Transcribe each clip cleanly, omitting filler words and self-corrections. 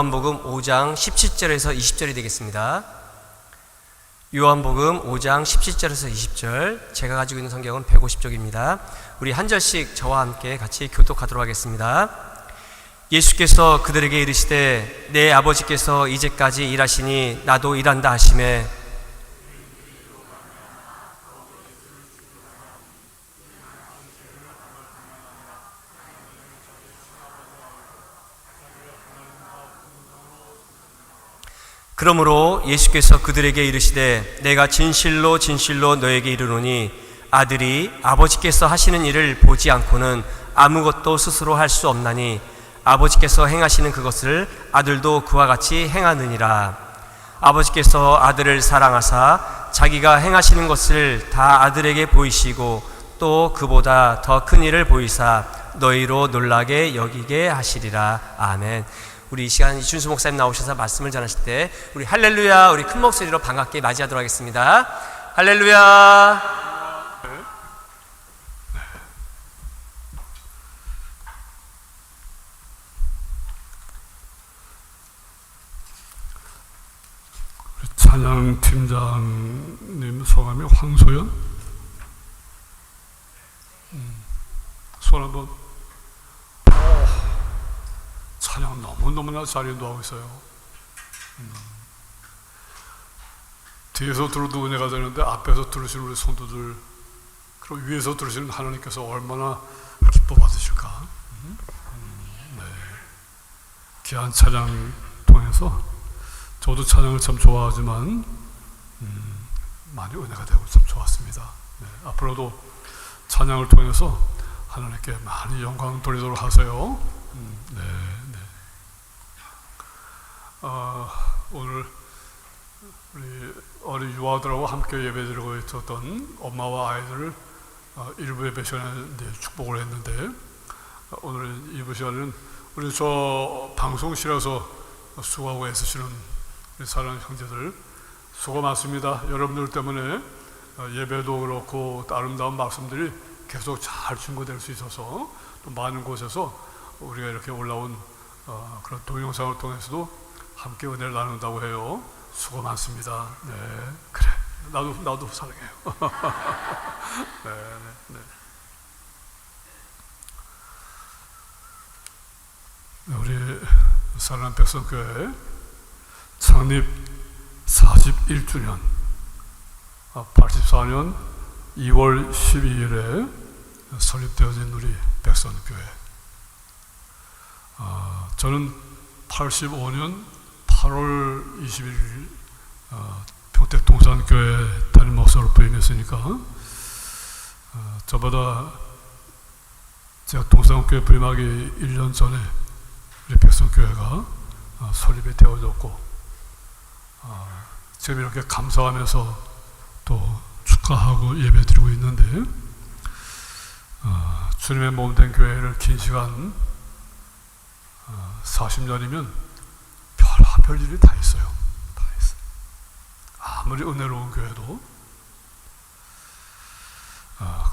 요한복음 5장 17절에서 20절이 되겠습니다. 요한복음 5장 17절에서 20절, 제가 가지고 있는 성경은 150쪽입니다. 우리 한 절씩 저와 함께 같이 교독하도록 하겠습니다. 예수께서 그들에게 이르시되 내 아버지께서 이제까지 일하시니 나도 일한다 하시매 그러므로 예수께서 그들에게 이르시되 내가 진실로 진실로 너에게 이르노니 아들이 아버지께서 하시는 일을 보지 않고는 아무것도 스스로 할 수 없나니 아버지께서 행하시는 그것을 아들도 그와 같이 행하느니라. 아버지께서 아들을 사랑하사 자기가 행하시는 것을 다 아들에게 보이시고 또 그보다 더 큰 일을 보이사 너희로 놀라게 여기게 하시리라. 아멘. 우리 이 시간 이준수 목사님 나오셔서 말씀을 전하실 때 우리 할렐루야, 우리 큰 목소리로 반갑게 맞이하도록 하겠습니다. 할렐루야. 찬양 팀장님 성함이 황소연? 손 한번. 찬양 너무너무나 잘 인도하고 있어요. 뒤에서 들어도 은혜가 되는데 앞에서 들으시는 우리 성도들, 그리고 위에서 들으시는 하나님께서 얼마나 기뻐 받으실까. 네. 귀한 찬양 통해서 저도 찬양을 참 좋아하지만 많이 은혜가 되고 참 좋았습니다. 네. 앞으로도 찬양을 통해서 하나님께 많이 영광 돌리도록 하세요. 네. 오늘 우리 어린 유아들하고 함께 예배드리고 있었던 엄마와 아이들을 일부 예배 시간에 축복을 했는데, 오늘 2부 시간에는 우리 저 방송실에서 수고하고 애쓰시는 우리 사랑하는 형제들 수고 많습니다. 여러분들 때문에 예배도 그렇고 아름다운 말씀들이 계속 잘 증거될 수 있어서 또 많은 곳에서 우리가 이렇게 올라온 그런 동영상을 통해서도 함께 은혜를 나눈다고 해요. 수고 많습니다. 네, 그래. 나도 사랑해요. 네. 우리 사랑하는 백성교회 창립 41주년, 84년 2월 12일에 설립되어진 우리 백성교회. 저는 85년 8월 21일 평택 동산교회 담임 목사로 부임했으니까 저보다 제가 동산교회 부임하기 1년 전에 우리 백성교회가 설립이 되어졌고, 지금 이렇게 감사하면서 또 축하하고 예배드리고 있는데, 주님의 몸된 교회를 긴 시간 40년이면 별일이 다 있어요. 다 있어요. 아무리 은혜로운 교회도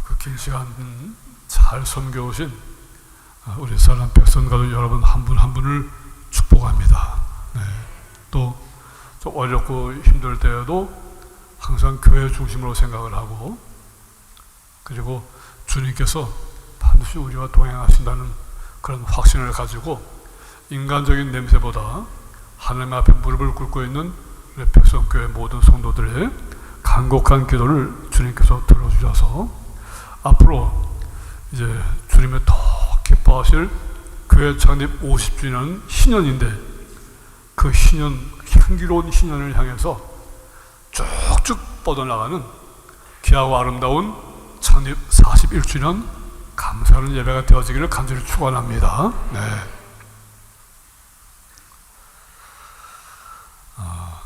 그 긴 시간 잘 섬겨오신 우리 사랑 백성가족 여러분 한 분 한 분을 축복합니다. 네. 또 좀 어렵고 힘들 때에도 항상 교회 중심으로 생각을 하고, 그리고 주님께서 반드시 우리와 동행하신다는 그런 확신을 가지고 인간적인 냄새보다 하나님 앞에 무릎을 꿇고 있는 우리 백성교회 모든 성도들의 간곡한 기도를 주님께서 들어주셔서 앞으로 이제 주님의 더 기뻐하실 교회 창립 50주년 신년인데, 그 신년, 향기로운 신년을 향해서 쭉쭉 뻗어나가는 귀하고 아름다운 창립 41주년 감사하는 예배가 되어지기를 간절히 축원합니다. 네.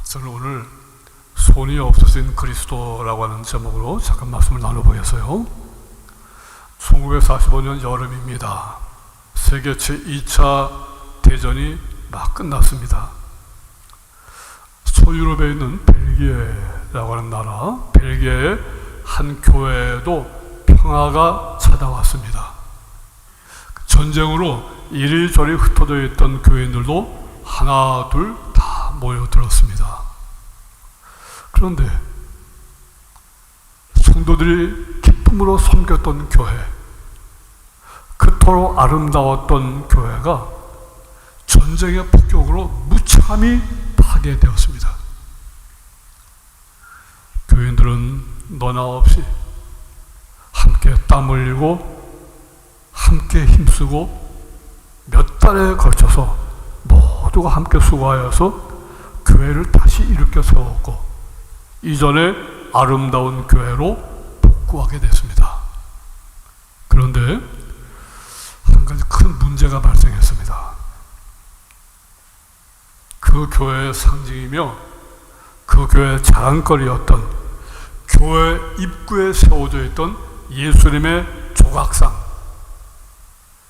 저는 오늘 손이 없어진 그리스도라고 하는 제목으로 잠깐 말씀을 나눠보겠어요. 1945년 여름입니다. 세계 제2차 대전이 막 끝났습니다. 소유럽에 있는 벨기에라고 하는 나라, 벨기에의 한 교회에도 평화가 찾아왔습니다. 전쟁으로 이리저리 흩어져 있던 교인들도 하나 둘 다 모여들었습니다. 그런데 성도들이 기쁨으로 섬겼던 교회, 그토록 아름다웠던 교회가 전쟁의 폭격으로 무참히 파괴되었습니다. 교인들은 너나 없이 함께 땀 흘리고 함께 힘쓰고 몇 달에 걸쳐서 모두가 함께 수고하여서 교회를 다시 일으켜 세웠고 이전에 아름다운 교회로 복구하게 됐습니다. 그런데 한 가지 큰 문제가 발생했습니다. 그 교회의 상징이며 그 교회의 자랑거리였던 교회 입구에 세워져 있던 예수님의 조각상,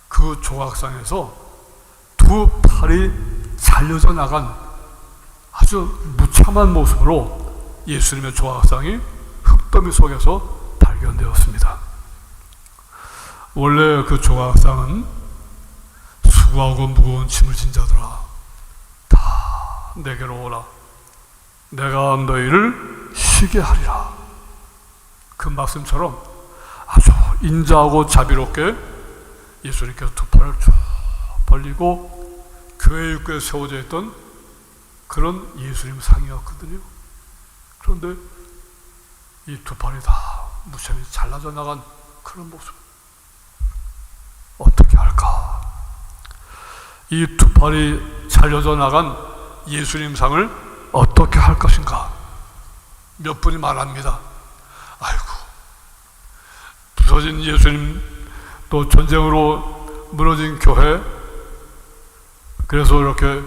그 조각상에서 두 팔이 잘려져 나간 아주 무참한 모습으로 예수님의 조각상이 흙더미 속에서 발견되었습니다. 원래 그 조각상은 수고하고 무거운 짐을 진 자들아 다 내게로 오라, 내가 너희를 쉬게 하리라. 그 말씀처럼 아주 인자하고 자비롭게 예수님께서 두 팔을 쭉 벌리고 교회 입구에 세워져 있던 그런 예수님 상이었거든요. 그런데 이 두 팔이 다 무참히 잘라져 나간 그런 모습, 어떻게 할까? 이 두 팔이 잘려져 나간 예수님 상을 어떻게 할 것인가? 몇 분이 말합니다. 아이고, 부서진 예수님, 또 전쟁으로 무너진 교회, 그래서 이렇게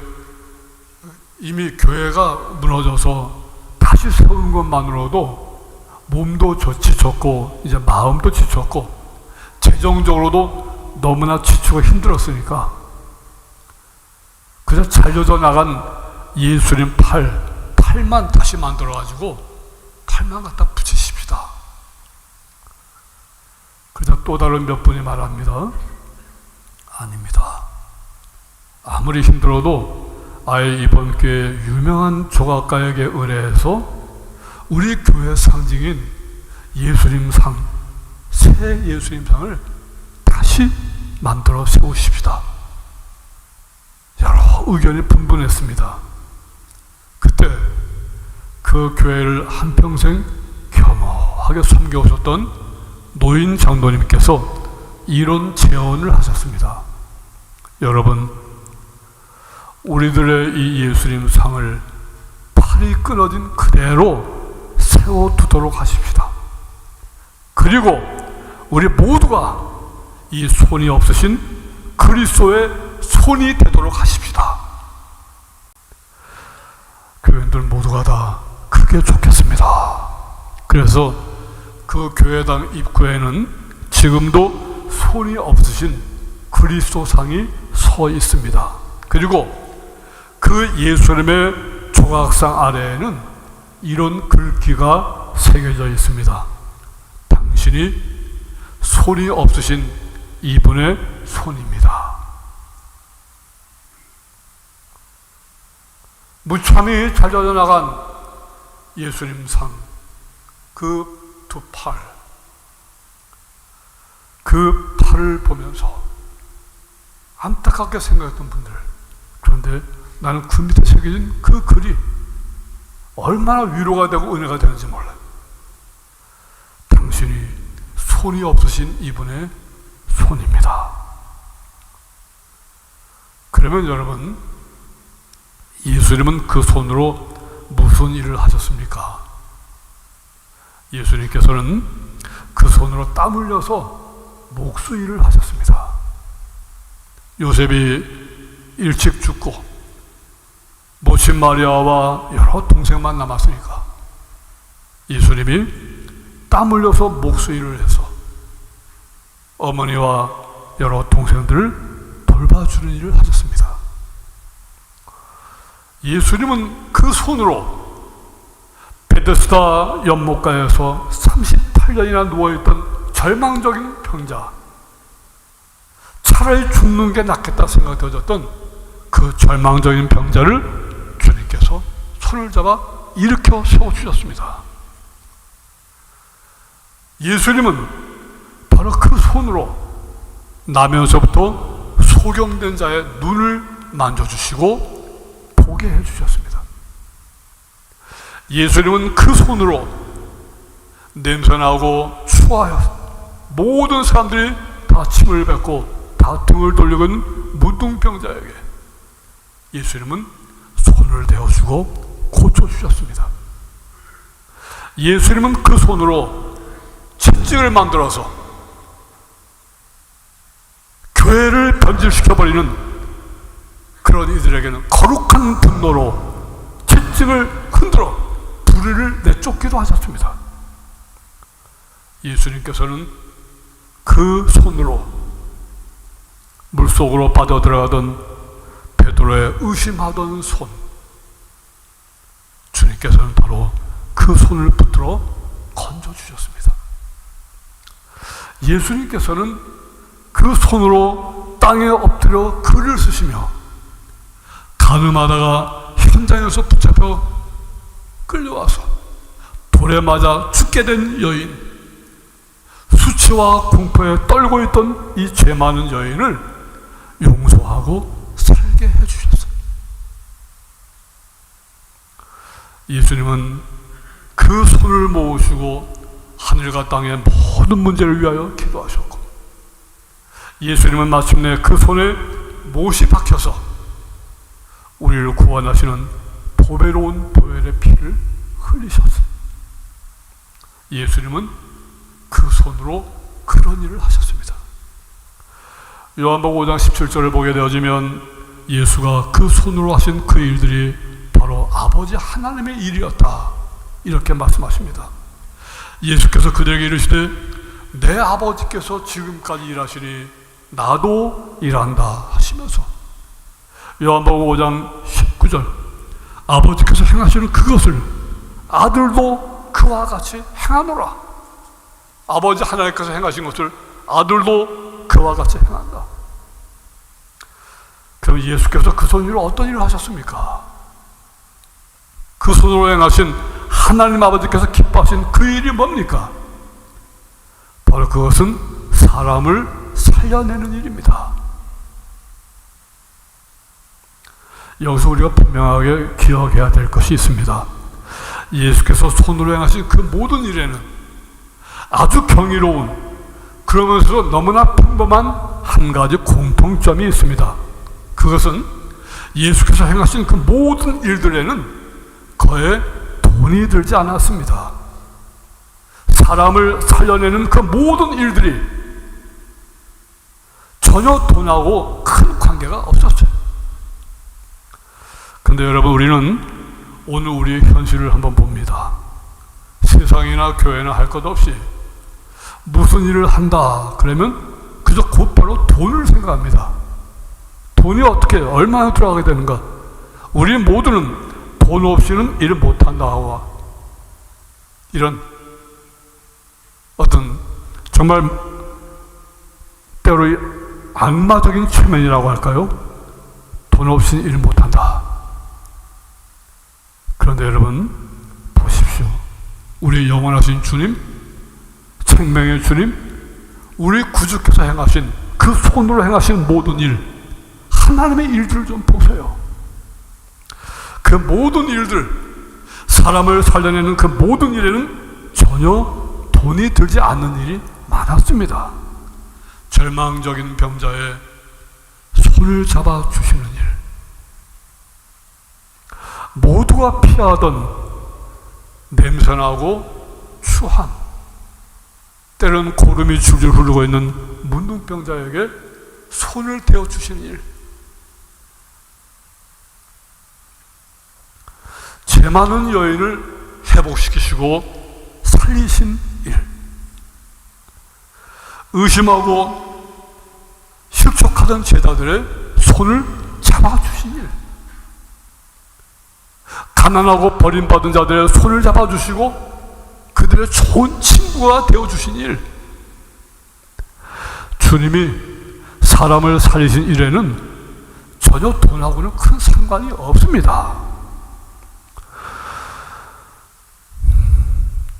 이미 교회가 무너져서 다시 세우는 것만으로도 몸도 지쳤고 이제 마음도 지쳤고 재정적으로도 너무나 지치고 힘들었으니까 그래서 잘려져 나간 예수님 팔만 다시 만들어가지고 팔만 갖다 붙이십시다. 그래서 또 다른 몇 분이 말합니다. 아닙니다. 아무리 힘들어도 아예 이번 교회 유명한 조각가에게 의뢰해서 우리 교회 상징인 예수님 상, 새 예수님 상을 다시 만들어 세우십시다. 여러 의견이 분분했습니다. 그때 그 교회를 한평생 겸허하게 섬겨오셨던 노인 장로님께서 이런 제언을 하셨습니다. 여러분, 우리들의 이 예수님 상을 팔이 끊어진 그대로 세워두도록 하십시다. 그리고 우리 모두가 이 손이 없으신 그리스도의 손이 되도록 하십시다. 교인들 모두가 다 그게 좋겠습니다. 그래서 그 교회당 입구에는 지금도 손이 없으신 그리스도 상이 서 있습니다. 그리고 그 예수님의 조각상 아래에는 이런 글귀가 새겨져 있습니다. 당신이 손이 없으신 이분의 손입니다. 무참히 잘려져 나간 예수님 상, 그 두 팔, 그 팔을 보면서 안타깝게 생각했던 분들, 그런데 나는 그 밑에 새겨진 그 글이 얼마나 위로가 되고 은혜가 되는지 몰라요. 당신이 손이 없으신 이분의 손입니다. 그러면 여러분, 예수님은 그 손으로 무슨 일을 하셨습니까? 예수님께서는 그 손으로 땀 흘려서 목수 일을 하셨습니다. 요셉이 일찍 죽고 모친 마리아와 여러 동생만 남았으니까 예수님이 땀 흘려서 목수 일을 해서 어머니와 여러 동생들을 돌봐주는 일을 하셨습니다. 예수님은 그 손으로 베데스다 연못가에서 38년이나 누워있던 절망적인 병자, 차라리 죽는 게 낫겠다 생각되어졌던 그 그 절망적인 병자를 주님께서 손을 잡아 일으켜 세워주셨습니다. 예수님은 바로 그 손으로 나면서부터 소경된 자의 눈을 만져주시고 보게 해주셨습니다. 예수님은 그 손으로 냄새나고 추하여 모든 사람들이 다 침을 뱉고 다 등을 돌리고 있는 문둥병자에게 예수님은 손을 대어주고 고쳐주셨습니다. 예수님은 그 손으로 채찍을 만들어서 교회를 변질시켜버리는 그런 이들에게는 거룩한 분노로 채찍을 흔들어 불의를 내쫓기도 하셨습니다. 예수님께서는 그 손으로 물속으로 빠져들어가던 베드로의 의심하던 손, 주님께서는 바로 그 손을 붙들어 건져주셨습니다. 예수님께서는 그 손으로 땅에 엎드려 글을 쓰시며 가늠하다가 현장에서 붙잡혀 끌려와서 돌에 맞아 죽게 된 여인, 수치와 공포에 떨고 있던 이 죄 많은 여인을 용서하고 살게 해주셨어요. 예수님은 그 손을 모으시고 하늘과 땅의 모든 문제를 위하여 기도하셨고, 예수님은 마침내 그 손에 못이 박혀서 우리를 구원하시는 보배로운 보혈의 피를 흘리셨어요. 예수님은 그 손으로 그런 일을 하셨습니다. 요한복음 5장 17절을 보게 되어지면 예수가 그 손으로 하신 그 일들이 바로 아버지 하나님의 일이었다, 이렇게 말씀하십니다. 예수께서 그들에게 이르시되 내 아버지께서 지금까지 일하시니 나도 일한다 하시면서 요한복음 5장 19절 아버지께서 행하시는 그것을 아들도 그와 같이 행하노라. 아버지 하나님께서 행하신 것을 아들도 그와 같이 행한다. 그럼 예수께서 그 손으로 어떤 일을 하셨습니까? 그 손으로 행하신 하나님 아버지께서 기뻐하신 그 일이 뭡니까? 바로 그것은 사람을 살려내는 일입니다. 여기서 우리가 분명하게 기억해야 될 것이 있습니다. 예수께서 손으로 행하신 그 모든 일에는 아주 경이로운, 그러면서도 너무나 평범한 한 가지 공통점이 있습니다. 그것은 예수께서 행하신 그 모든 일들에는 거의 돈이 들지 않았습니다. 사람을 살려내는 그 모든 일들이 전혀 돈하고 큰 관계가 없었어요. 그런데 여러분, 우리는 오늘 우리의 현실을 한번 봅니다. 세상이나 교회나 할 것 없이 무슨 일을 한다 그러면 그저 곧바로 돈을 생각합니다. 돈이 어떻게 얼마나 들어가게 되는가? 우리 모두는 돈 없이는 일을 못한다 하고, 이런 어떤 정말 때로 악마적인 체면이라고 할까요? 돈 없이는 일을 못한다. 그런데 여러분 보십시오. 우리 영원하신 주님, 생명의 주님, 우리 구주께서 행하신 그 손으로 행하신 모든 일, 하나님의 일들을 좀 보세요. 그 모든 일들, 사람을 살려내는 그 모든 일에는 전혀 돈이 들지 않는 일이 많았습니다. 절망적인 병자의 손을 잡아 주시는 일, 모두가 피하던 냄새나고 추한, 때로는 고름이 줄줄 흐르고 있는 문둥병자에게 손을 대어 주시는 일, 죄 많은 여인을 회복시키시고 살리신 일, 의심하고 실족하던 제자들의 손을 잡아주신 일, 가난하고 버림받은 자들의 손을 잡아주시고 그들의 좋은 친구가 되어주신 일, 주님이 사람을 살리신 일에는 전혀 돈하고는 큰 상관이 없습니다.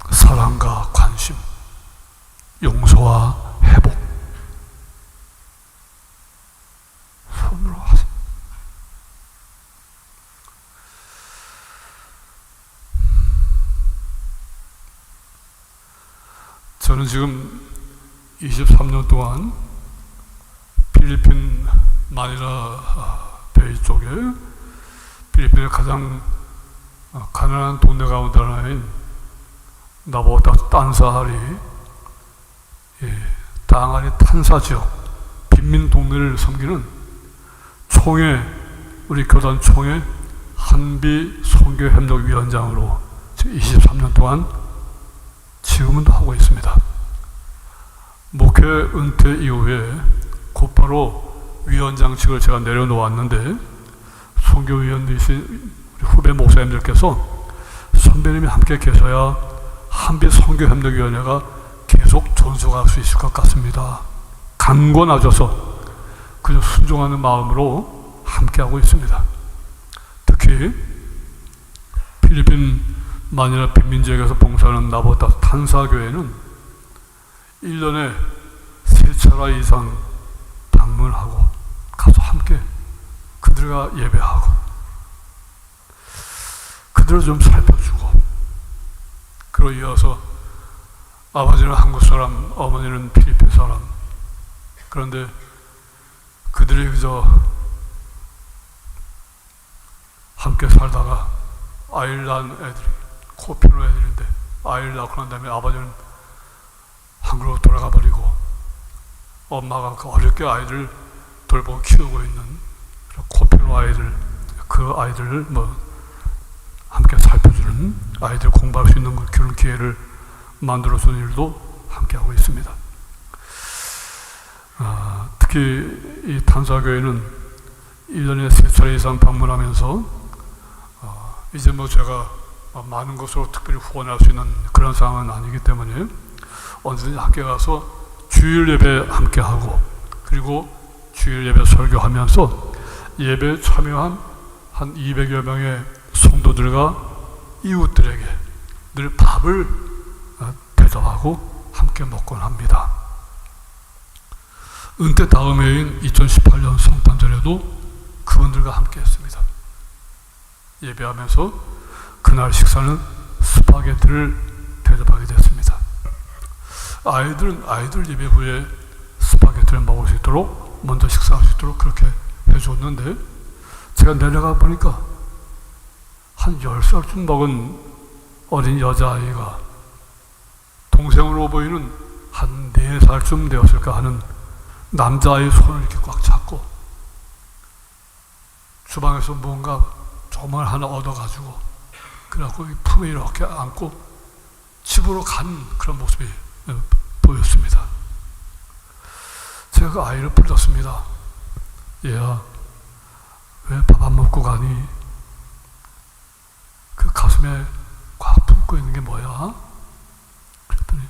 사랑과 관심, 용서와 회복, 손으로 하세요. 저는 지금 23년 동안 필리핀 마닐라 베이 쪽에 필리핀의 가장 가난한 동네 가운데 하나인 나보다 딴사하리 땅아리 탄사 지역 빈민 동네를 섬기는 총회, 우리 교단 총회 한비 선교협력위원장으로 지금 23년 동안 지금은 하고 있습니다. 목회 은퇴 이후에 곧바로 위원장직을 제가 내려놓았는데 선교위원이신 우리 후배 목사님들께서 선배님이 함께 계셔야 한빛 선교협력위원회가 계속 존속할 수 있을 것 같습니다. 강권하셔서 그저 순종하는 마음으로 함께하고 있습니다. 특히 필리핀 마닐라 빈민지역에서 봉사하는 나보다 탄사교회는 1년에 3차례 이상 방문하고 가서 함께 그들과 예배하고 그들을 좀 살펴주고, 그로 이어서 아버지는 한국 사람, 어머니는 필리핀 사람, 그런데 그들이 그저 함께 살다가 아이를 낳은 애들이 코피노 애들인데 아이를 낳고 난 다음에 아버지는 한국으로 돌아가 버리고 엄마가 그 어렵게 아이를 돌보고 키우고 있는 코피노 아이들, 그 아이들을 함께 살펴주는, 아이들 공부할 수 있는 그런 기회를 만들어 주는 일도 함께 하고 있습니다. 특히 이 탄사교회는 1년에 3차례 이상 방문하면서 이제 제가 많은 것으로 특별히 후원할 수 있는 그런 상황은 아니기 때문에 언제든지 함께 가서 주일 예배 함께 하고, 그리고 주일 예배 설교하면서 예배에 참여한 한 200여 명의 성도들과 이웃들에게 늘 밥을 대접하고 함께 먹곤 합니다. 은퇴 다음 해인 2018년 성탄절에도 그분들과 함께 했습니다. 예배하면서 그날 식사는 스파게티를 대접하게 됐습니다. 아이들은 아이들 예배 후에 스파게티를 먹을 수 있도록, 먼저 식사할 수 있도록 그렇게 해줬는데, 제가 내려가 보니까 한 10살쯤 먹은 어린 여자아이가 동생으로 보이는 한 4살쯤 되었을까 하는 남자아이의 손을 이렇게 꽉 잡고 주방에서 뭔가 조물 하나 얻어가지고 그래갖고 품에 이렇게 안고 집으로 간 그런 모습이 보였습니다. 제가 그 아이를 불렀습니다. 얘야, 왜 밥 안 먹고 가니? 그 가슴에 꽉 품고 있는 게 뭐야? 그랬더니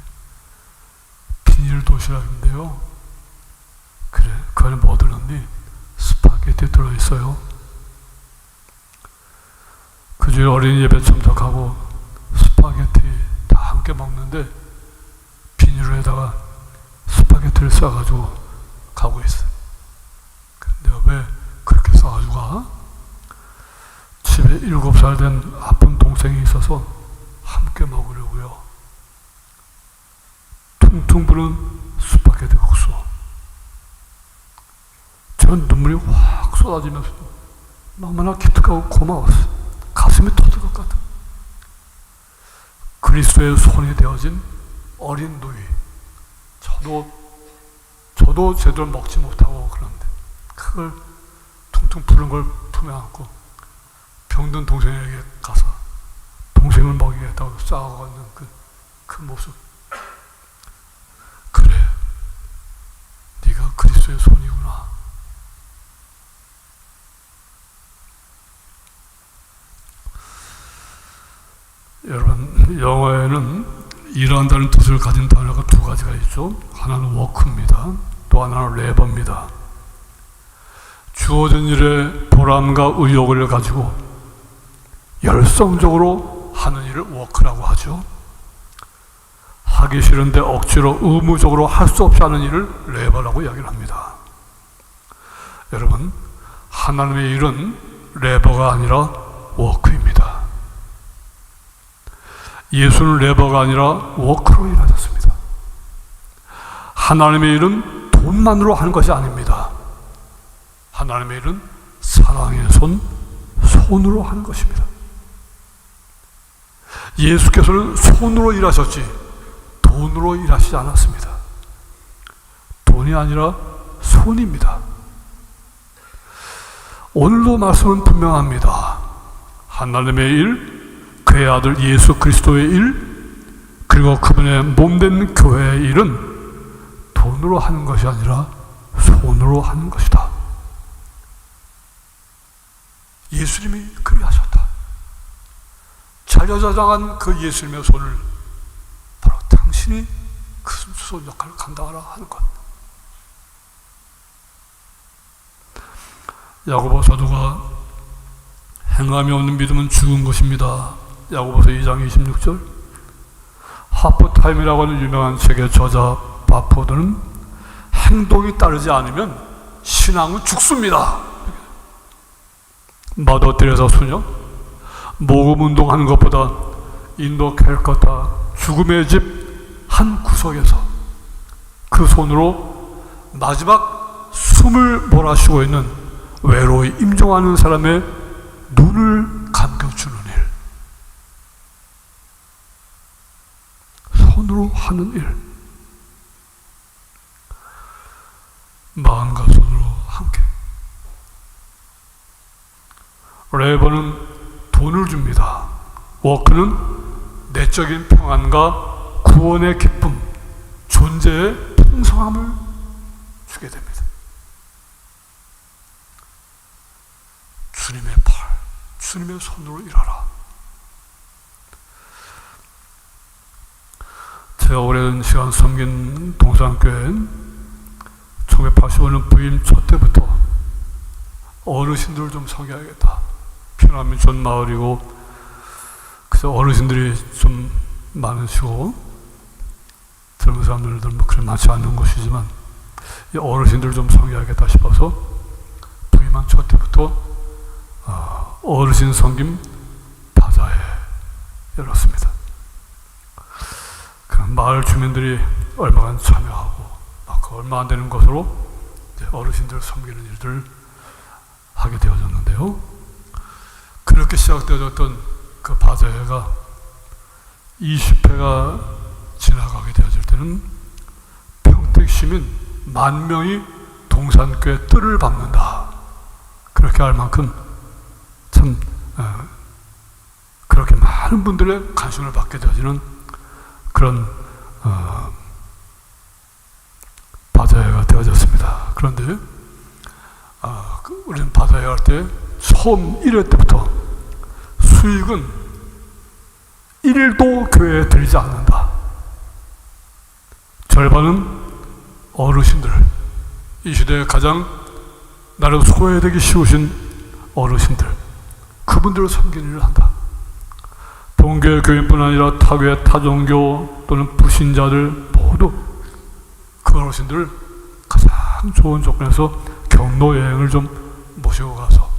비닐 도시락인데요. 그래, 그 안에 뭐 들었니? 스파게티 들어있어요. 그 주에 어린이 예배 참석하고 스파게티 다 함께 먹는데 비닐에다가 스파게티를 싸가지고 가고 있어. 내가 왜 그렇게 싸가지고 가? 집에 7살 된 아픈 동생이 있어서 함께 먹으려고요. 퉁퉁 부는 스파게티 국수. 전 눈물이 확 쏟아지면서 너무나 기특하고 고마웠어. 가슴이 터질 것 같아. 그리스도의 손이 되어진 어린 누이. 저도 제대로 먹지 못하고 그런데 그걸 퉁퉁 부른 걸 품에 안고 병든 동생에게 가서 동생을 먹이겠다고 싸워가는 그 모습. 그래, 네가 그리스도의 손이구나. 여러분, 영어에는 일한다는 뜻을 가진 단어가 2가지가 있죠. 하나는 워크입니다. 또 하나는 레버입니다. 주어진 일의 보람과 의욕을 가지고 열성적으로 하는 일을 워크라고 하죠. 하기 싫은데 억지로 의무적으로 할 수 없이 하는 일을 레버라고 이야기를 합니다. 여러분, 하나님의 일은 레버가 아니라 워크입니다. 예수는 레버가 아니라 워크로 일하셨습니다. 하나님의 일은 돈만으로 하는 것이 아닙니다. 하나님의 일은 사랑의 손으로 하는 것입니다. 예수께서는 손으로 일하셨지 돈으로 일하시지 않았습니다. 돈이 아니라 손입니다. 오늘도 말씀은 분명합니다. 하나님의 일, 그의 아들 예수 그리스도의 일, 그리고 그분의 몸된 교회의 일은 돈으로 하는 것이 아니라 손으로 하는 것이다. 예수님이 그리하셨다. 자녀자장한 그 예수님의 손을 바로 당신이 그 손 역할을 감당하라 하는 것. 야고보 사도가 행함이 없는 믿음은 죽은 것입니다. 야고보서 2장 26절. 하프타임이라고 하는 유명한 책의 저자 바포드는 행동이 따르지 않으면 신앙은 죽습니다. 마더 테레사 수녀, 모금운동하는 것보다 인도 캘커타 죽음의 집 한 구석에서 그 손으로 마지막 숨을 몰아쉬고 있는 외로이 임종하는 사람의 눈을 감겨주는 일, 손으로 하는 일, 마음과 손으로 함께. 레버는 돈을 줍니다. 워크는 내적인 평안과 구원의 기쁨, 존재의 풍성함을 주게 됩니다. 주님의 팔, 주님의 손으로 일하라. 제가 오랜 시간 섬긴 동산교회는 1985년 부임 첫 때부터 어르신들을 좀 섬겨야겠다. 피라미 전 마을이고, 그래서 어르신들이 좀 많으시고, 젊은 사람들도 뭐 그렇게 많지 않는 곳이지만, 이 어르신들을 좀 섬겨야겠다 싶어서 부임한 첫 때부터 어르신 섬김 바자회 열었습니다. 그 마을 주민들이 얼마간 참여하고, 그 얼마 안 되는 것으로 어르신들 섬기는 일들을 하게 되어졌는데요. 그렇게 시작되어졌던 그 바자회가 20회가 지나가게 되어질 때는 평택 시민 10,000명이 동산교회 뜰을 밟는다. 그렇게 할 만큼 참 그렇게 많은 분들의 관심을 받게 되어지는 그런 바자회가 되어졌습니다. 그런데 우리는 바자회 할 때 처음 1회 때부터 수익은 1도 교회에 들지 않는다. 절반은 어르신들, 이 시대에 가장 나를 소외되기 쉬우신 어르신들, 그분들을 섬기는 일을 한다. 본교회 교인뿐 아니라 타교회, 타종교 또는 불신자들 모두 그 어르신들을 가장 좋은 조건에서 경로 여행을 좀 모시고 가서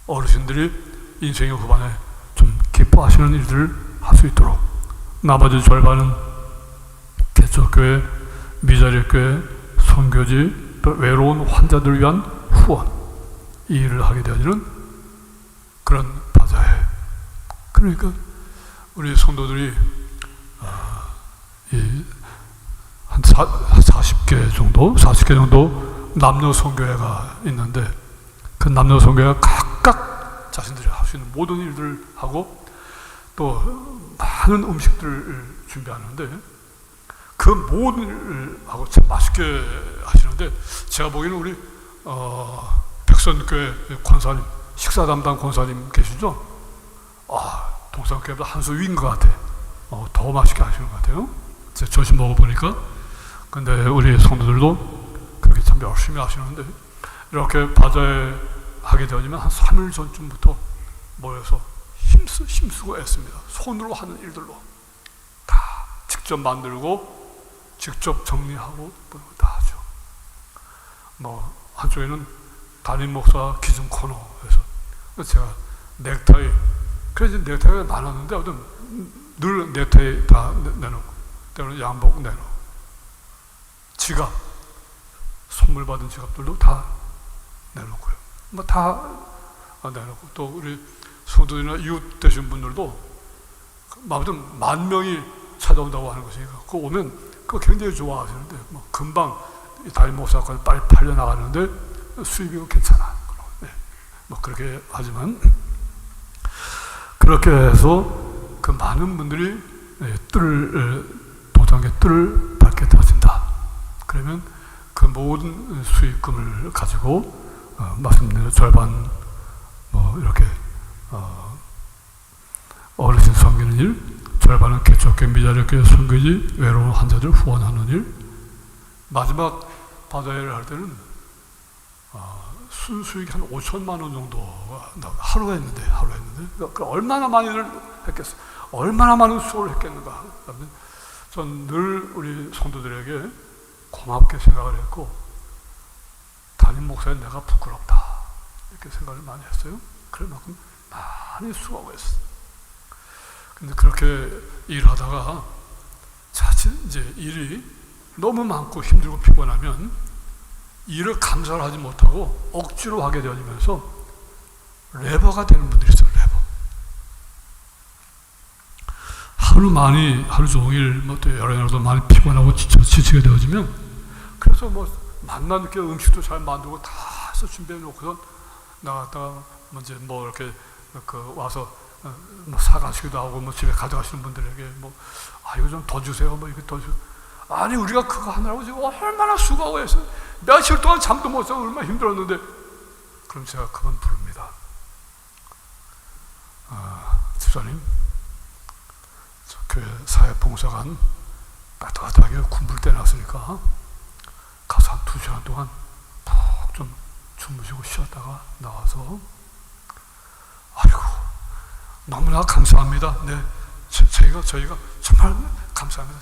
어르신들이 인생의 후반에 좀 기뻐하시는 일들을 할 수 있도록, 나머지 절반은 개척교회, 미자립교회, 선교지, 또 외로운 환자들을 위한 후원, 이 일을 하게 되어지는 그런 바자회. 그러니까 우리 성도들이 한 40개 정도 남녀 선교회가 있는데, 그 남녀 선교회가 각각 자신들이 할 수 있는 모든 일들을 하고 또 많은 음식들을 준비하는데, 그 모든 일을 하고 참 맛있게 하시는데, 제가 보기에는 우리 백선교회 권사님, 식사 담당 권사님 계시죠? 동산교회보다 한 수 위인 것 같아. 더 맛있게 하시는 것 같아요. 제가 점심 먹어보니까. 근데 우리 성도들도 그렇게 참 열심히 하시는데, 이렇게 바자회 하게 되었지만 한 3일 전쯤부터 모여서 힘쓰고 애씁니다. 손으로 하는 일들로 다 직접 만들고 직접 정리하고 다 하죠. 뭐 한쪽에는 담임 목사 기증 코너에서 제가 넥타이, 그래서 넥타이가 많았는데 늘 넥타이 다 내놓고 때로는 양복 내놓고 지갑, 선물 받은 지갑들도 다 내놓고요. 뭐 다 내놓고 또 우리 성도들이나 이웃 되신 분들도 아무튼 10,000명이 찾아온다고 하는 것이니까 그거 오면 그거 굉장히 좋아하시는데 뭐 금방 담임 목사까지 빨리 팔려나가는데 수입이 괜찮아. 네. 뭐 그렇게 하지만 그렇게 해서 그 많은 분들이 도장의 뜰을 밟게 되어진다. 그러면 그 모든 수익금을 가지고 말씀드린 절반 뭐 이렇게 어르신 섬기는 일, 절반은 개척교 미자립교 선교지 외로운 환자들 후원하는 일, 마지막 바자회를 할 때는 순수익이 한 5천만 원 정도가 하루에 했는데 그러니까 얼마나 많이들 했겠어요. 얼마나 많은 수고를 했겠는가. 전 늘 우리 성도들에게 고맙게 생각을 했고 담임 목사인 내가 부끄럽다 이렇게 생각을 많이 했어요. 그럴 만큼 많이 수고하고 했어요. 근데 그렇게 일하다가 자칫 이제 일이 너무 많고 힘들고 피곤하면 일을 감사를 하지 못하고 억지로 하게 되어지면서 레버가 되는 분들이 있어요. 레버. 하루 종일 뭐 또 여러 날도 많이 피곤하고 지치게 되어지면 그래서 뭐 만난 게 음식도 잘 만들고 다 해서 준비해 놓고서 나갔다가 먼저 뭐 이렇게 와서 뭐 사가시기도 하고 뭐 집에 가져가시는 분들에게 뭐 이거 좀 더 주세요 뭐 이거 더 주세요. 아니 우리가 그거 하느라고 지금 얼마나 수고하고 해서 며칠 동안 잠도 못 자고 얼마나 힘들었는데 그럼 제가 그분 부릅니다. 집사님 저 교회 사회봉사관 따뜻하게 군불 떼놨으니까 가서 한 2시간 동안 푹 좀 주무시고 쉬었다가 나와서 아이고 너무나 감사합니다. 네, 저희가 정말 감사합니다.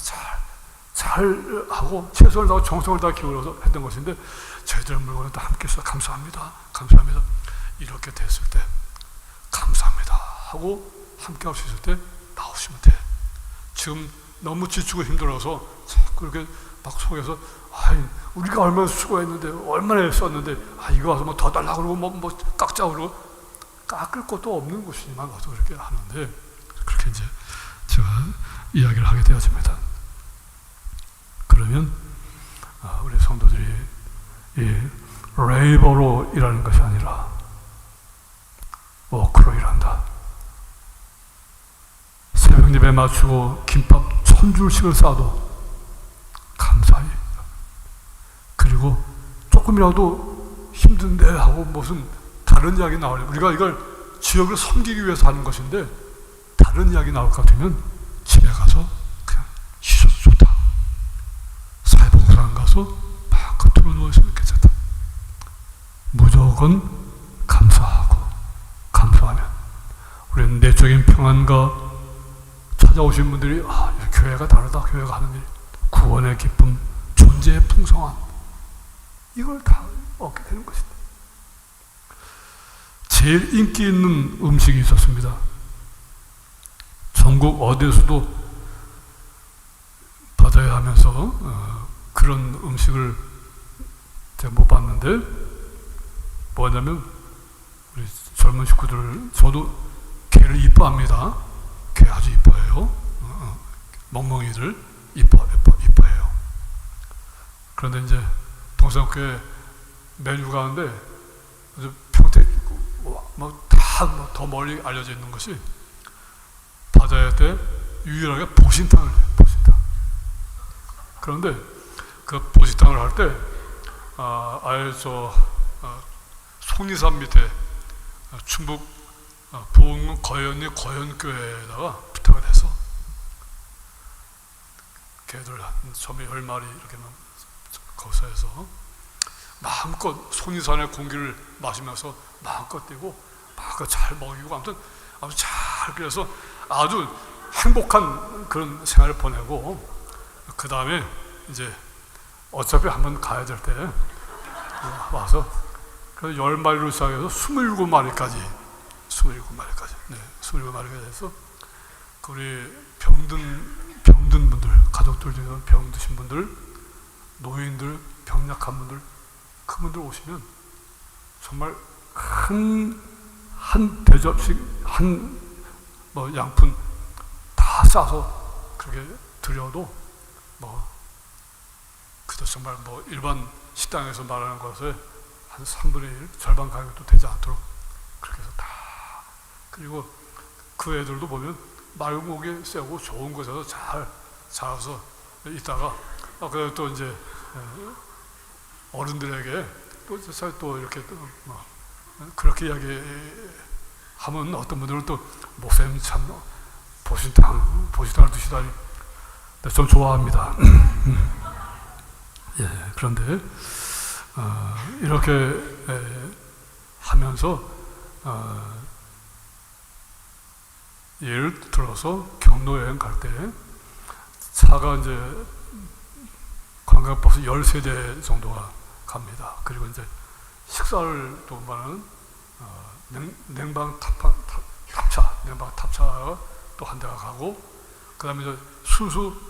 잘 하고 최선을 다하고 정성을 다 기울여서 했던 것인데 저희들 물건을 다 함께 해서 감사합니다. 이렇게 됐을 때 감사합니다 하고 함께 할 수 있을 때 나오시면 돼. 지금 너무 지치고 힘들어서 자꾸 이렇게 막 속에서 우리가 얼마나 수고했는데 얼마나 썼는데 이거 와서 뭐 더 달라고 그러고 뭐 깎자 그러고 깎을 것도 없는 것이지만 와서 그렇게 하는데 그렇게 이제 제가 이야기를 하게 되어집니다. 그러면 우리 성도들이 이 레이버로 일하는 것이 아니라 워크로 일한다. 새벽 예배 맞추고 김밥 1000줄씩을 싸도 감사히, 그리고 조금이라도 힘든데 하고 무슨 다른 이야기 나오려고 우리가 이걸 지역을 섬기기 위해서 하는 것인데 다른 이야기 나올 것 같으면 집에 가서 그냥 쉬셔도 좋다. 사회봉사관 가서 바깥으로 누워있으면 괜찮다. 무조건 감사하면 우리는 내적인 평안과 찾아오신 분들이 교회가 다르다. 교회가 하는 일, 구원의 기쁨, 존재의 풍성함, 이걸 다 얻게 되는 것입니다. 제일 인기 있는 음식이 있었습니다. 전국 어디에서도 받아야 하면서 그런 음식을 제가 못 봤는데 뭐냐면 우리 젊은 식구들, 저도 개를 이뻐합니다. 개 아주 이뻐해요. 멍멍이들 이뻐해요. 그런데 이제 동성교회 메뉴 가운데 평택 더 멀리 알려져 있는 것이 바자회 때 유일하게 보신탕을 해요. 보신탕. 그런데 그 보신탕을 할 때 아예 송리산 밑에 충북 부흥 거연리 거연교회에다가 부탁을 해서 개들 처음에 10마리 이렇게만 거기서 해서 마음껏 손이산의 공기를 마시면서 마음껏 뛰고 마음껏 잘 먹이고 아무튼 아주 잘 그래서 아주 행복한 그런 생활을 보내고 그 다음에 이제 어차피 한번 가야 될 때 와서 그 10마리로 시작해서 27마리까지 네, 27마리까지 해서 우리 병든 분들, 가족들 중에 병 드신 분들, 노인들, 병약한 분들, 그분들 오시면 정말 한 대접씩 뭐 양푼 다 싸서 그렇게 드려도 그저 정말 일반 식당에서 말하는 것에 한 3분의 1 절반 가격도 되지 않도록 그렇게 해서 다 그리고 그 애들도 보면 맑은 고기 세고 좋은 곳에서 잘 자라서 있다가 그래도 또 이제 어른들에게 또 이렇게 그렇게 이야기하면 어떤 분들은 또 목사님 참 보시당을 드시다니 좀 좋아합니다. 예, 그런데 이렇게 하면서 예를 들어서 경로 여행 갈 때 차가 이제 관광버스 13대 정도가 갑니다. 그리고 이제 식사를 또 말하는 냉방 탑차가 또 한 대가 가고 그 다음에 이제 순수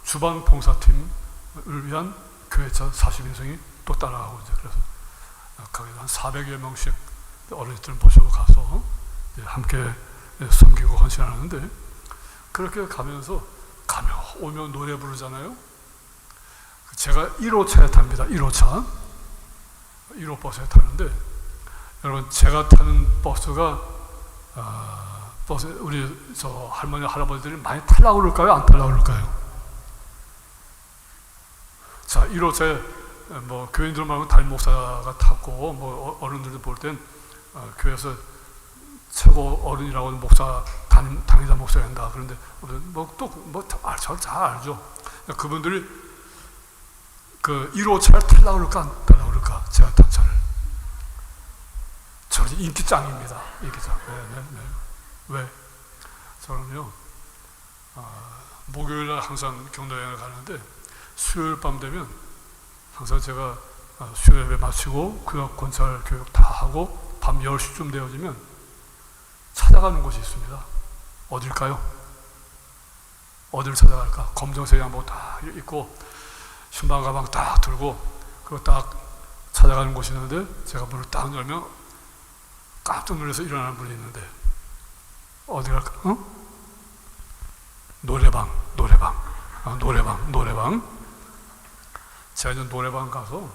주방 봉사팀을 위한 교회차 40인승이 또 따라가고 이제 그래서 거기서 한 400여 명씩 어린이들 모시고 가서 함께 섬기고 헌신하는데 그렇게 가면서 오면 노래 부르잖아요. 제가 1호차에 탑니다. 1호 버스에 타는데 여러분 제가 타는 버스가 버스 우리 저 할머니 할아버지들이 많이 타려고 그럴까요? 안 타려고 그럴까요? 자 1호차에 뭐 교인들 말고 담임 목사가 탔고 뭐 어른들도 볼 땐 교회에서 최고 어른이라고 하는 목사 당의자 목사가 한다. 그런데 잘 알죠. 그분들이 그 1호차를 타려고 그럴까 안 타려고 그럴까? 제가 탄 차를 저 인기짱입니다. 인기짱. 네. 왜? 저는요 목요일날 항상 경로여행을 가는데 수요일 밤 되면 항상 제가 수요 예배 마치고 구역 권찰 교육 다 하고 밤 10시쯤 되어지면 찾아가는 곳이 있습니다. 어딜까요? 어딜 찾아갈까? 검정색 양복 다 입고 신방 가방 딱 들고 그거 딱 찾아가는 곳이 있는데 제가 문을 딱 열면 깜짝 놀라서 일어나는 분이 있는데 어디 갈까? 노래방. 제가 이제 노래방 가서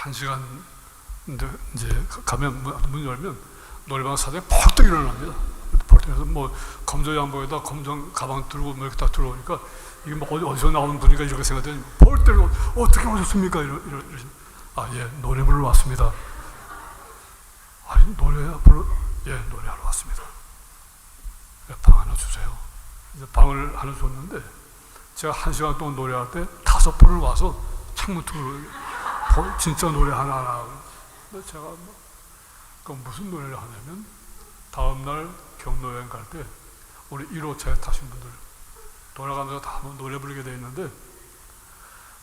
1시간 이제 가면 문 열면 노래방 사장이 펄떡 일어납니다. 펄떡해서 뭐 검정 양복에다 검정 가방 들고 뭐 이렇게 딱 들어오니까 이게 뭐 어디서 나오는 분이가 이렇게 생각했더니 펄떡 어떻게 오셨습니까? 이러시면 예 노래 부르러 왔습니다. 노래하러 왔습니다. 방 하나 주세요. 이제 방을 하나 줬는데 제가 1시간 동안 노래할 때 5번을 와서 창문 틈으로 진짜 노래 하나. 근데 제가 그럼 무슨 노래를 하냐면 다음날 경로여행 갈 때 우리 1호차에 타신 분들 돌아가면서 다 노래 부르게 돼 있는데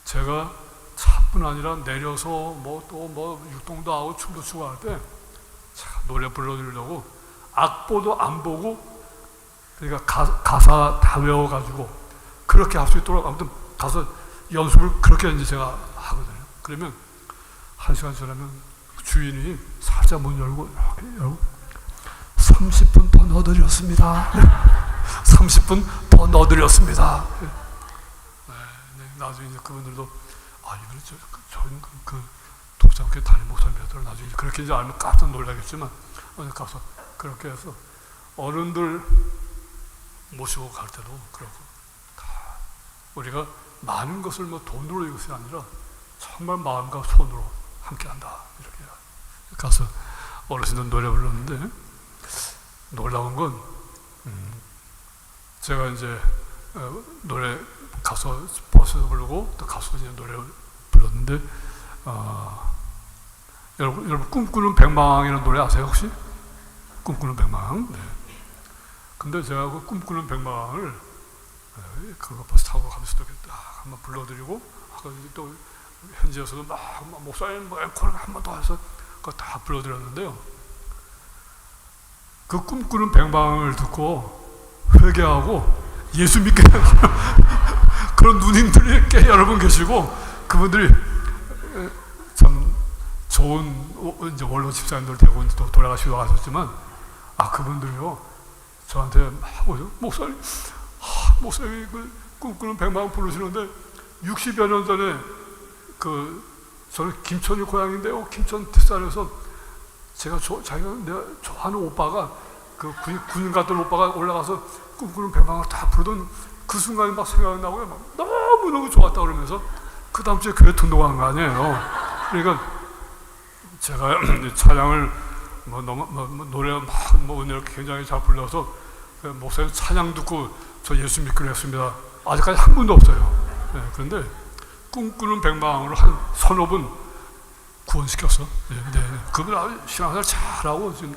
제가 차뿐 아니라 내려서 뭐 육동도 하고 춤도 추고 할 때 노래 불러드리려고 악보도 안 보고 그러니까 가사 다 외워가지고 그렇게 할 수 있도록 아무튼 가서 연습을 그렇게 이제 제가 하거든요. 그러면 1시간 지나면 주인이 살짝 문 열고 이렇게 열고 30분 더 넣어드렸습니다. 30분 더 넣어드렸습니다. 나중에 이제 그분들도 이분이 저는 그 독자교회 담임 목사님이었더라. 나중에 그렇게 이제 알면 깜짝 놀라겠지만 가서 그렇게 해서 어른들 모시고 갈 때도 그렇고 다 우리가 많은 것을 뭐 돈으로 이것이 아니라 정말 마음과 손으로 함께한다. 이렇게 가서 어르신들 노래 불렀는데 놀라운 건 제가 이제 노래 가서 버스도 부르고 또 가서 이제 노래 불렀는데 여러분 꿈꾸는 백망이라는 노래 아세요 혹시? 꿈꾸는 백망. 네. 근데 제가 그 꿈꾸는 백망을 그거 버스 타고 가면서 또 한번 불러드리고 또 현지에서도 막 목사님 뭐 앵콜을 한 번 더 해서 그거 다 불러드렸는데요. 그 꿈꾸는 백망을 듣고 회개하고 예수 믿게 그런 누님들이 꽤 여러 분 계시고 그분들이 참 좋은 이제 원로 집사님들 되고 또 돌아가시고 하셨지만 그분들이요 저한테 막 오죠. 목사님 그 꿈꾸는 백만 부르시는데 60여 년 전에 저는 김천이 고향인데요. 김천 뒷산에서 자기가 내가 좋아하는 오빠가 군인 갔던 오빠가 올라가서 꿈꾸는 백만을 다 부르던 그 순간이 막 생각나고요. 막 너무너무 좋았다 그러면서 그 다음 주에 교회 등록한 거 아니에요. 그러니까 제가 찬양을 노래 이렇게 굉장히 잘 불러서 목사님 찬양 듣고 저 예수 믿기로 했습니다. 아직까지 한 분도 없어요. 네, 그런데 꿈꾸는 백망으로 한 서너 분 구원시켰어. 그분 아주 신앙생활 잘하고 지금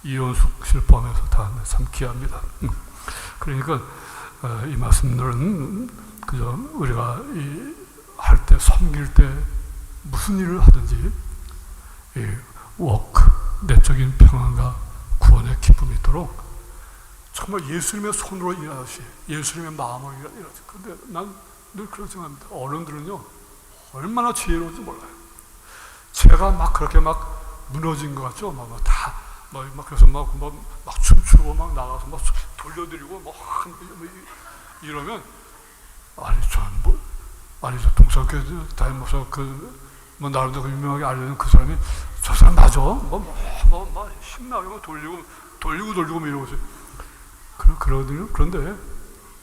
이현숙 씨를 포함해서 다 참 귀합니다. 그러니까 이 말씀들은 그저 우리가 할 때 섬길 때 무슨 일을 하든지 내적인 평안과 구원의 기쁨이 있도록 정말 예수님의 손으로 일하듯이 예수님의 마음으로 일하듯이. 그런데 난 늘 그런 생각합니다. 어른들은요 얼마나 지혜로운지 몰라요. 제가 막 그렇게 막 무너진 것 같죠? 그래서 막 춤추고 막 나가서 막 돌려드리고 이러면 저 동성교회 다니면서 나름대로 유명하게 알려진 그 사람이 저 사람 맞아? 신나게 돌리고 이러고 있어요. 그런데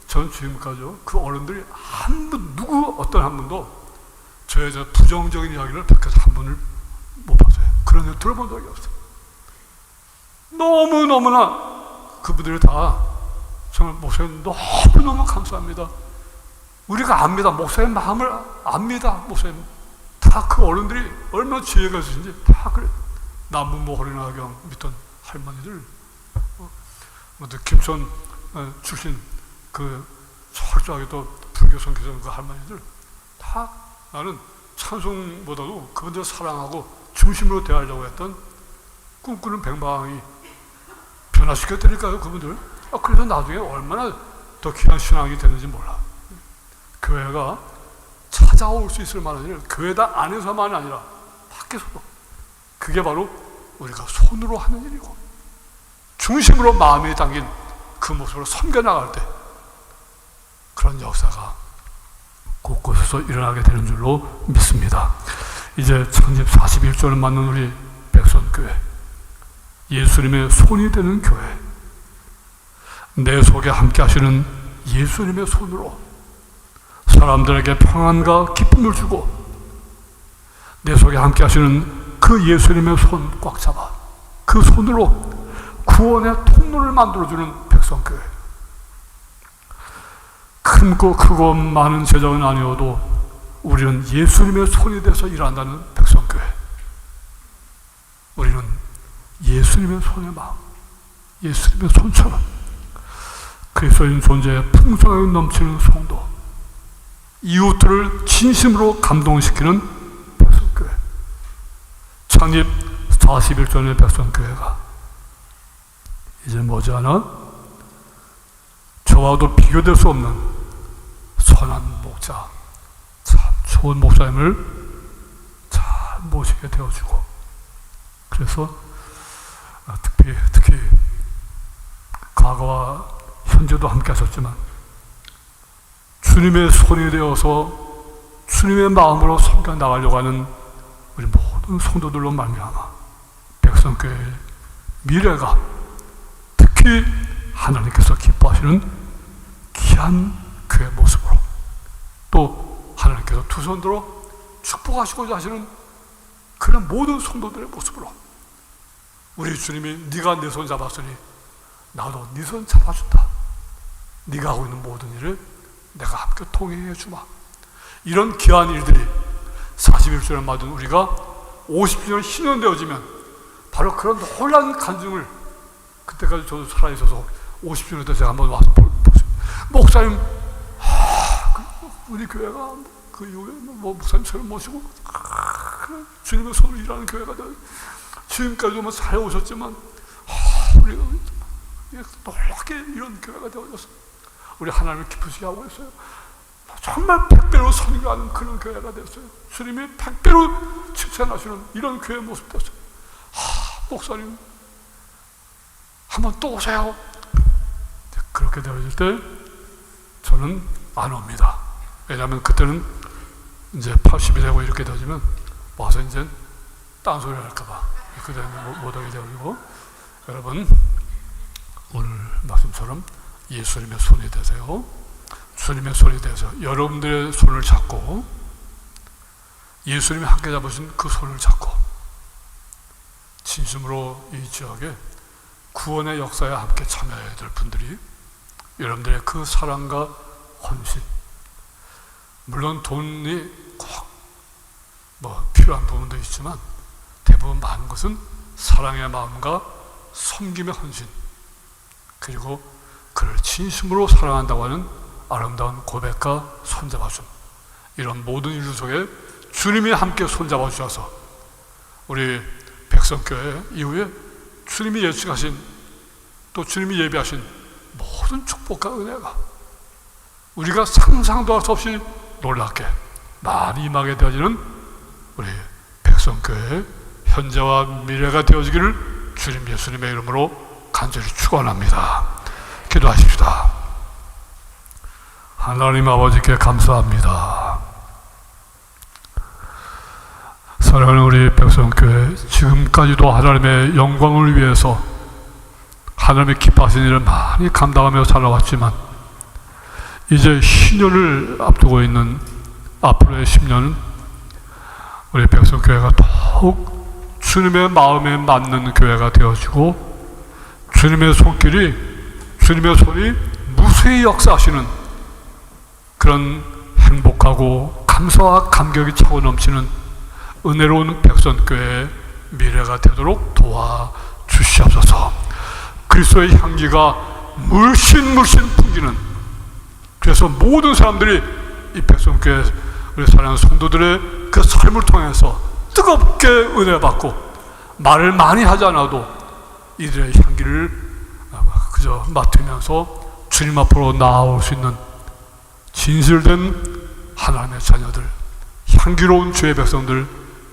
전 지금까지요 그 어른들이 어떤 한 분도 저의 부정적인 이야기를 밖에서 한 분을 못 봤어요. 그런 일 들어본 적이 없어요. 너무너무나 그분들이 다 정말 목사님 너무너무 감사합니다. 우리가 압니다. 목사님 마음을 압니다. 목사님 다 그 어른들이 얼마나 지혜가 있으신지 다 그래. 남부모 허리나경 믿던 할머니들 김천 출신 철저하게 또 불교 선교사 그 할머니들 다 나는 찬송보다도 그분들 사랑하고 중심으로 대하려고 했던 꿈꾸는 백망이 변화시켜드릴까요 그분들? 그래서 나중에 얼마나 더 귀한 신앙이 되는지 몰라. 교회가 찾아올 수 있을 만한 일, 교회당 안에서만이 아니라 밖에서도. 그게 바로 우리가 손으로 하는 일이고 중심으로 마음이 담긴 그 모습으로 섬겨나갈 때 그런 역사가 곳곳에서 일어나게 되는 줄로 믿습니다. 이제 창립 41조를 맞는 우리 백선교회, 예수님의 손이 되는 교회, 내 속에 함께 하시는 예수님의 손으로 사람들에게 평안과 기쁨을 주고 내 속에 함께 하시는 그 예수님의 손 꽉 잡아 그 손으로 구원의 통로를 만들어주는 백성교회. 크고 많은 제자는 아니어도 우리는 예수님의 손이 돼서 일한다는 백성교회. 우리는 예수님의 손의 마음, 예수님의 손처럼 그리스도인 존재에 풍성하게 넘치는 성도, 이웃들을 진심으로 감동시키는 백성교회. 창립 41조의 백성교회가 이제 머지않아 저와도 비교될 수 없는 선한 목자, 참 좋은 목사님을 잘 모시게 되어주고, 그래서 특히 과거와 현재도 함께 하셨지만 주님의 손이 되어서 주님의 마음으로 섬겨 나가려고 하는 우리 모든 성도들로 말미암아 백성교회의 미래가 특히 하나님께서 기뻐하시는 귀한 교회 모습으로, 또 하나님께서 두 손들어 축복하시고자 하시는 그런 모든 성도들의 모습으로 우리 주님이 네가 내 손 잡았으니 나도 네 손 잡아준다. 네가 하고 있는 모든 일을 내가 함께 통행해 주마. 이런 귀한 일들이 41주년 맞은 우리가 50주년 신원되어지면 바로 그런 놀라운 간증을, 그때까지 저도 살아있어서 50주년 때 제가 한번 와서 보세요. 목사님, 우리 교회가 그 이후에 목사님처럼 모시고 주님의 손으로 일하는 교회가 되어, 지금까지 오면 잘 오셨지만 우리가 놀랍게 이런 교회가 되어져서 우리 하나님을 기쁘시게 하고 있어요. 정말 100배로 선교하는 그런 교회가 되었어요. 주님이 100배로 칭찬하시는 이런 교회 모습 되었어요. 목사님 한번 또 오세요. 그렇게 되어질 때 저는 안 옵니다. 왜냐하면 그때는 이제 80이 되고 이렇게 되어지면 와서 이제 딴소리 할까봐 그때는 못 오게 되고, 여러분 오늘 말씀처럼 예수님의 손이 되세요. 주님의 손이 되어서 여러분들의 손을 잡고, 예수님이 함께 잡으신 그 손을 잡고 진심으로 이 지역에 구원의 역사에 함께 참여해야 될 분들이, 여러분들의 그 사랑과 헌신, 물론 돈이 꼭 필요한 부분도 있지만 대부분 많은 것은 사랑의 마음과 섬김의 헌신, 그리고 그를 진심으로 사랑한다고 하는 아름다운 고백과 손잡아줌, 이런 모든 일 속에 주님이 함께 손잡아 주셔서 우리 백성교회 이후에 주님이 예측하신, 또 주님이 예비하신 모든 축복과 은혜가 우리가 상상도 할 수 없이 놀랍게 많이 임하게 되어지는 우리 백성교회의 현재와 미래가 되어지기를 주님 예수님의 이름으로 간절히 축원합니다. 기도하십시다. 하나님 아버지께 감사합니다. 사랑하는 우리 백성교회, 지금까지도 하나님의 영광을 위해서 하나님의 기뻐하신 일을 많이 감당하며 살아왔지만, 이제 10년을 앞두고 있는 앞으로의 10년은 우리 백성교회가 더욱 주님의 마음에 맞는 교회가 되어지고, 주님의 손길이, 주님의 손이 무수히 역사하시는 그런 행복하고 감사와 감격이 차고 넘치는 은혜로운 백성교회의 미래가 되도록 도와주시옵소서. 그리스도의 향기가 물씬 풍기는, 그래서 모든 사람들이 이 백성교회 우리 사랑하는 성도들의 그 삶을 통해서 뜨겁게 은혜받고 말을 많이 하지 않아도 이들의 향기를 그저 맡으면서 주님 앞으로 나아올 수 있는 진실된 하나님의 자녀들, 향기로운 주의 백성들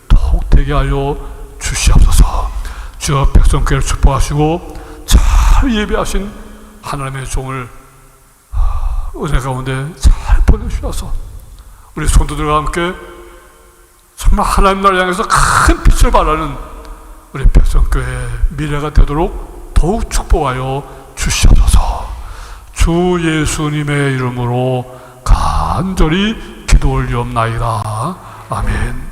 더욱 되게 하여 주시옵소서. 주여 백성교회를 축복하시고 잘 예배하신 하나님의 종을 은혜 가운데 잘 보내주셔서 우리 성도들과 함께 정말 하나님 나라를 향해서 큰 빛을 발하는 우리 백성교회의 미래가 되도록 더욱 축복하여 주시옵소서. 주 예수님의 이름으로 간절히 기도 올리옵나이다. 아멘.